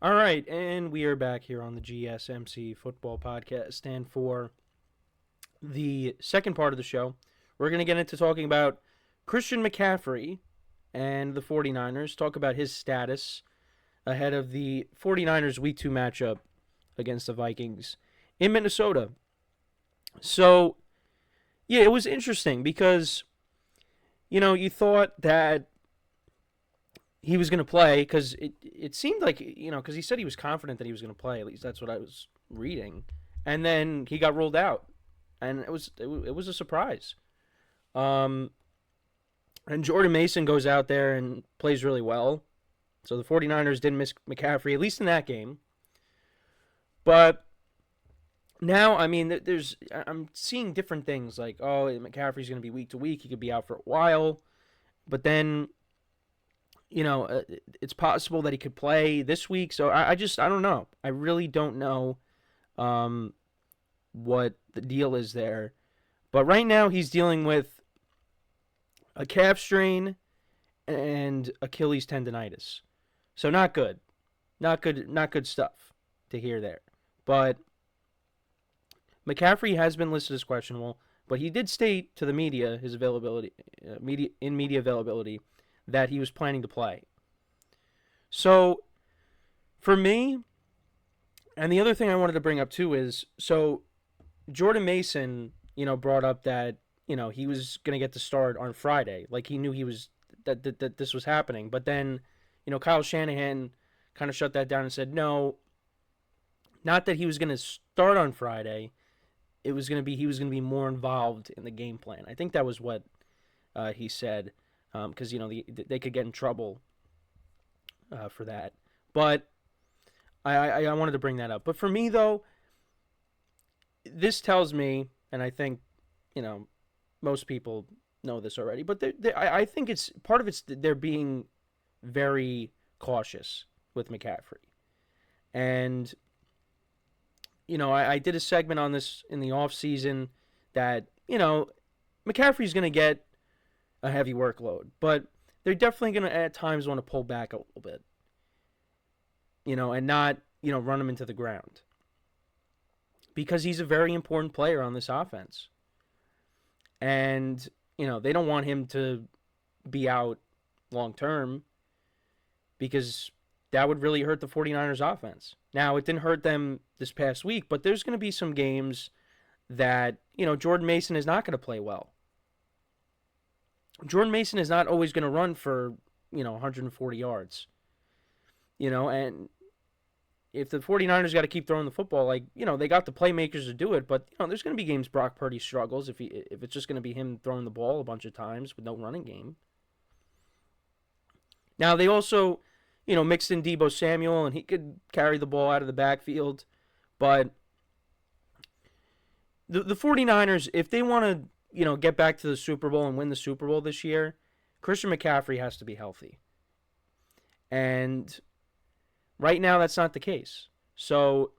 All right, and we are back here on the GSMC Football Podcast. And for the second part of the show, we're going to get into talking about Christian McCaffrey and the 49ers, talk about his status ahead of the 49ers Week 2 matchup against the Vikings in Minnesota. So, yeah, it was interesting because, you thought that he was going to play because it seemed like, because he said he was confident that he was going to play. At least that's what I was reading. And then he got ruled out. And it was a surprise. And Jordan Mason goes out there and plays really well. So the 49ers didn't miss McCaffrey, at least in that game. But now, I'm seeing different things. Like, McCaffrey's going to be week to week. He could be out for a while. But then, it's possible that he could play this week. So I don't know. I really don't know what the deal is there. But right now he's dealing with a calf strain and Achilles tendinitis. So not good. Not good stuff to hear there. But McCaffrey has been listed as questionable, but he did state to the media his availability, media availability, that he was planning to play. So, for me, and the other thing I wanted to bring up too is, so Jordan Mason, brought up that, he was going to get the start on Friday. Like, he knew that this was happening. But then, Kyle Shanahan kind of shut that down and said, no, not that he was going to start on Friday. He was going to be more involved in the game plan. I think that was what he said. Because, they could get in trouble for that. But I wanted to bring that up. But for me, though, this tells me, and I think, most people know this already, but I think it's part of it's they're being very cautious with McCaffrey. And, I did a segment on this in the offseason that, McCaffrey's going to get a heavy workload, but they're definitely going to at times want to pull back a little bit, and not, run him into the ground, because he's a very important player on this offense. And, they don't want him to be out long term, because that would really hurt the 49ers offense. Now, it didn't hurt them this past week, but there's going to be some games that, Jordan Mason is not going to play well. Jordan Mason is not always going to run for, 140 yards. And if the 49ers got to keep throwing the football, they got the playmakers to do it, but, there's going to be games Brock Purdy struggles if it's just going to be him throwing the ball a bunch of times with no running game. Now, they also, mixed in Deebo Samuel, and he could carry the ball out of the backfield, but the 49ers, if they want to, get back to the Super Bowl and win the Super Bowl this year, Christian McCaffrey has to be healthy. And right now, that's not the case. So,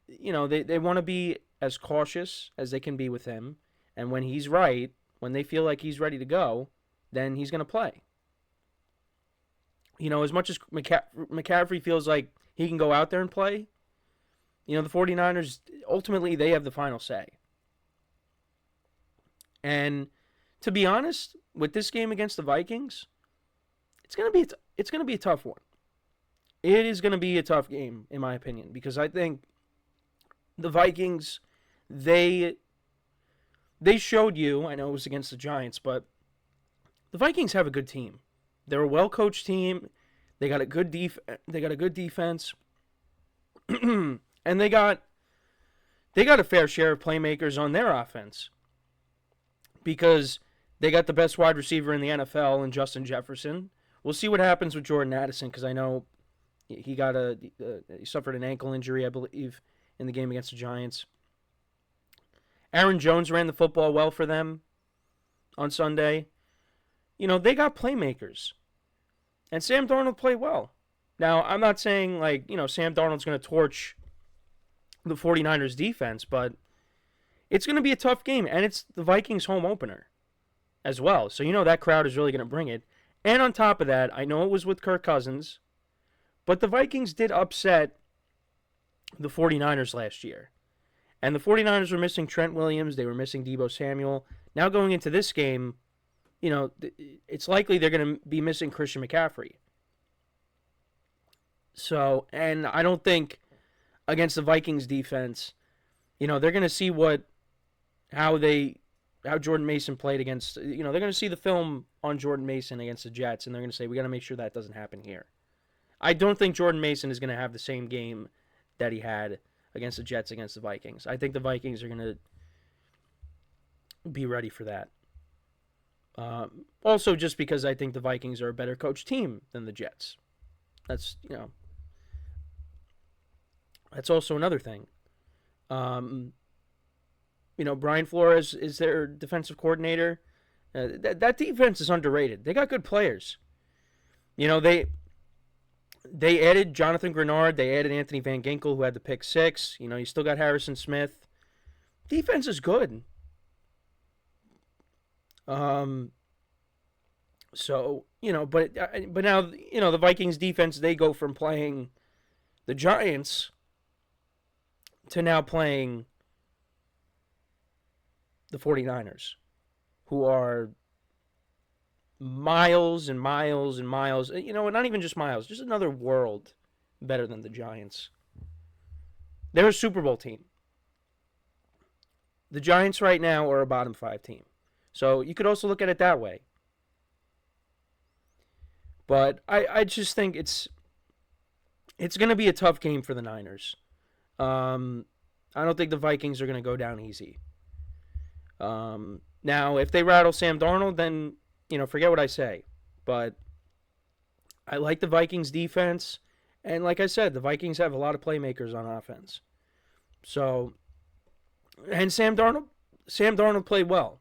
they want to be as cautious as they can be with him. And when he's right, when they feel like he's ready to go, then he's going to play. As much as McCaffrey feels like he can go out there and play, the 49ers, ultimately, they have the final say. And to be honest, with this game against the Vikings, it's going to be a tough one. It is going to be a tough game, in my opinion, because I think the Vikings, they showed you, I know it was against the Giants, but the Vikings have a good team. They're a well-coached team. They got a good defense. And they got a fair share of playmakers on their offense, because they got the best wide receiver in the NFL in Justin Jefferson. We'll see what happens with Jordan Addison, because I know he suffered an ankle injury, I believe, in the game against the Giants. Aaron Jones ran the football well for them on Sunday. They got playmakers. And Sam Darnold played well. Now, I'm not saying, Sam Darnold's going to torch the 49ers defense, but it's going to be a tough game, and it's the Vikings' home opener as well. So, that crowd is really going to bring it. And on top of that, I know it was with Kirk Cousins, But the Vikings did upset the 49ers last year. And the 49ers were missing Trent Williams. They were missing Deebo Samuel. Now going into this game, it's likely they're going to be missing Christian McCaffrey. So, and I don't think against the Vikings defense, they're going to see how Jordan Mason played against, they're going to see the film on Jordan Mason against the Jets, and they're going to say, we got to make sure that doesn't happen here. I don't think Jordan Mason is going to have the same game that he had against the Jets against the Vikings. I think the Vikings are going to be ready for that. Also, just because I think the Vikings are a better coached team than the Jets. That's also another thing. Brian Flores is their defensive coordinator. That defense is underrated. They got good players. They added Jonathan Grenard. They added Anthony Van Ginkel, who had the pick 6. You still got Harrison Smith. Defense is good. So, but now, the Vikings defense, they go from playing the Giants to now playing the 49ers, who are miles and miles and miles, not even just miles, just another world better than the Giants. They're a Super Bowl team. The Giants right now are a bottom 5 team. So you could also look at it that way. But I just think it's going to be a tough game for the Niners. I don't think the Vikings are going to go down easy. Now, if they rattle Sam Darnold, then, forget what I say. But I like the Vikings defense. And like I said, the Vikings have a lot of playmakers on offense. So, and Sam Darnold played well.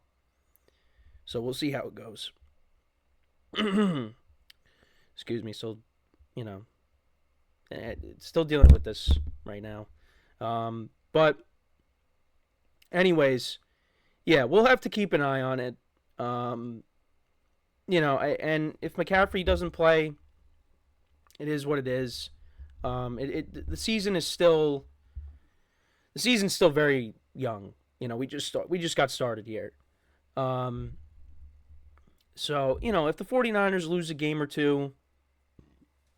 So we'll see how it goes. Excuse me. So, still dealing with this right now. But anyways, yeah, we'll have to keep an eye on it. And if McCaffrey doesn't play, it is what it is. The season's still very young. We just got started here. So, if the 49ers lose a game or two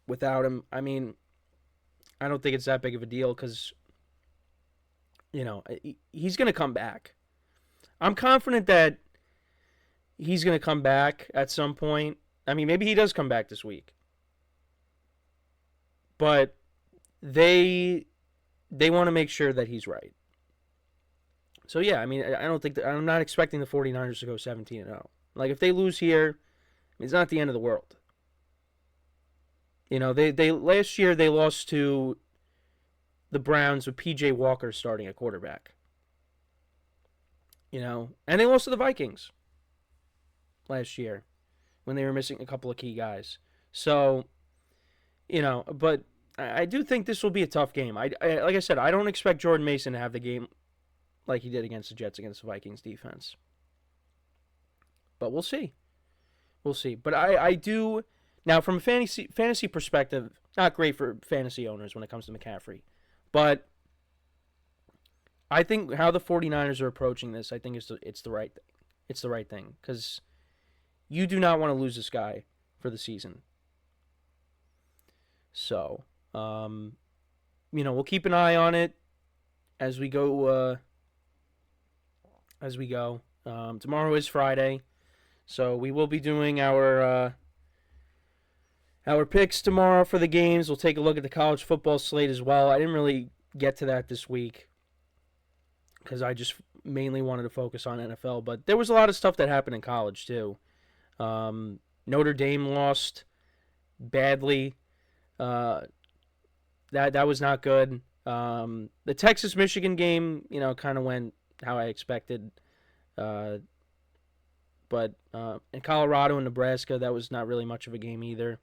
without him, I mean, I don't think it's that big of a deal because, he's going to come back. I'm confident that he's going to come back at some point. I mean, maybe he does come back this week. But they want to make sure that he's right. So, yeah, I mean, I'm not expecting the 49ers to go 17-0. Like, if they lose here, it's not the end of the world. They last year they lost to the Browns with P.J. Walker starting at quarterback. And they lost to the Vikings last year when they were missing a couple of key guys. So, but I do think this will be a tough game. I like I said, I don't expect Jordan Mason to have the game like he did against the Jets against the Vikings defense. But we'll see. We'll see. But I do... Now, from a fantasy perspective, not great for fantasy owners when it comes to McCaffrey. But I think how the 49ers are approaching this, I think it's the right thing. It's the right thing. Because you do not want to lose this guy for the season. So, we'll keep an eye on it as we go. Tomorrow is Friday. So we will be doing our picks tomorrow for the games. We'll take a look at the college football slate as well. I didn't really get to that this week because I just mainly wanted to focus on NFL. But there was a lot of stuff that happened in college too. Notre Dame lost badly. That was not good. The Texas-Michigan game, kind of went how I expected. But in Colorado and Nebraska, that was not really much of a game either.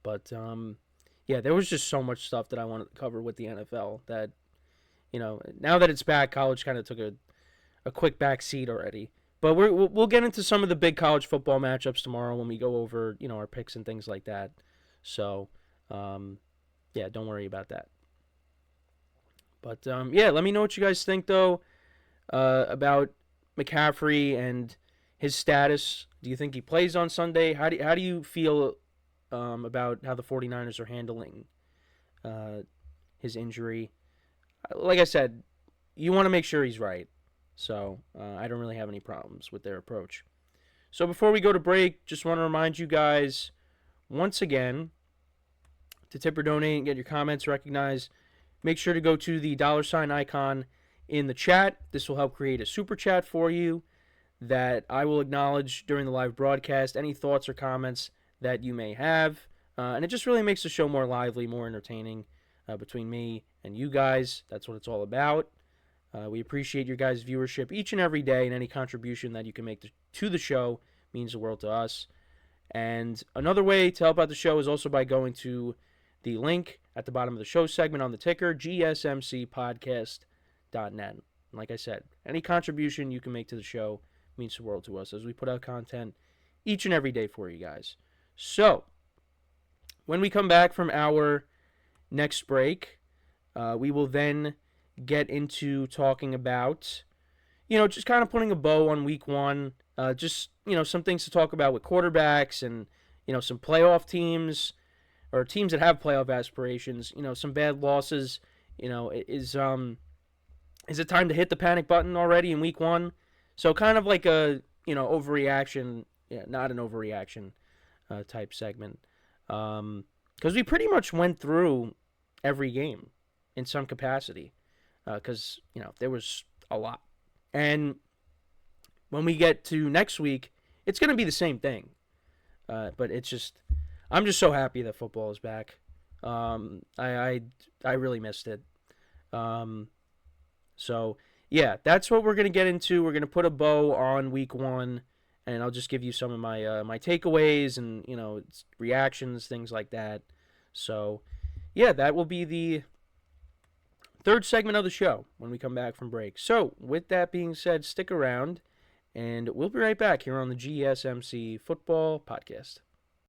But, yeah, there was just so much stuff that I wanted to cover with the NFL that, now that it's back, college kind of took a quick back seat already. But we'll get into some of the big college football matchups tomorrow when we go over, our picks and things like that. So, Yeah, don't worry about that. But yeah, let me know what you guys think though about McCaffrey and his status. Do you think he plays on Sunday? How do you feel about how the 49ers are handling his injury? Like I said, you want to make sure he's right. So I don't really have any problems with their approach. So before we go to break, just want to remind you guys once again to tip or donate and get your comments recognized. Make sure to go to the $ icon in the chat. This will help create a super chat for you that I will acknowledge during the live broadcast. Any thoughts or comments that you may have. And it just really makes the show more lively, more entertaining between me and you guys. That's what it's all about. We appreciate your guys' viewership each and every day, and any contribution that you can make to the show means the world to us. And another way to help out the show is also by going to the link at the bottom of the show segment on the ticker, GSMCPodcast.net. Like I said, any contribution you can make to the show means the world to us as we put out content each and every day for you guys. So, when we come back from our next break, we will then get into talking about, just kind of putting a bow on week one. Just, some things to talk about with quarterbacks and, some playoff teams or teams that have playoff aspirations, some bad losses. Is it time to hit the panic button already in week one? So kind of like a, overreaction, not an overreaction type segment. Because we pretty much went through every game in some capacity. Because, there was a lot. And when we get to next week, it's going to be the same thing. But I'm just so happy that football is back. I really missed it. So, yeah, that's what we're going to get into. We're going to put a bow on week one, and I'll just give you some of my my takeaways and, reactions, things like that. So, yeah, that will be the third segment of the show when we come back from break. So, with that being said, stick around, and we'll be right back here on the GSMC Football Podcast.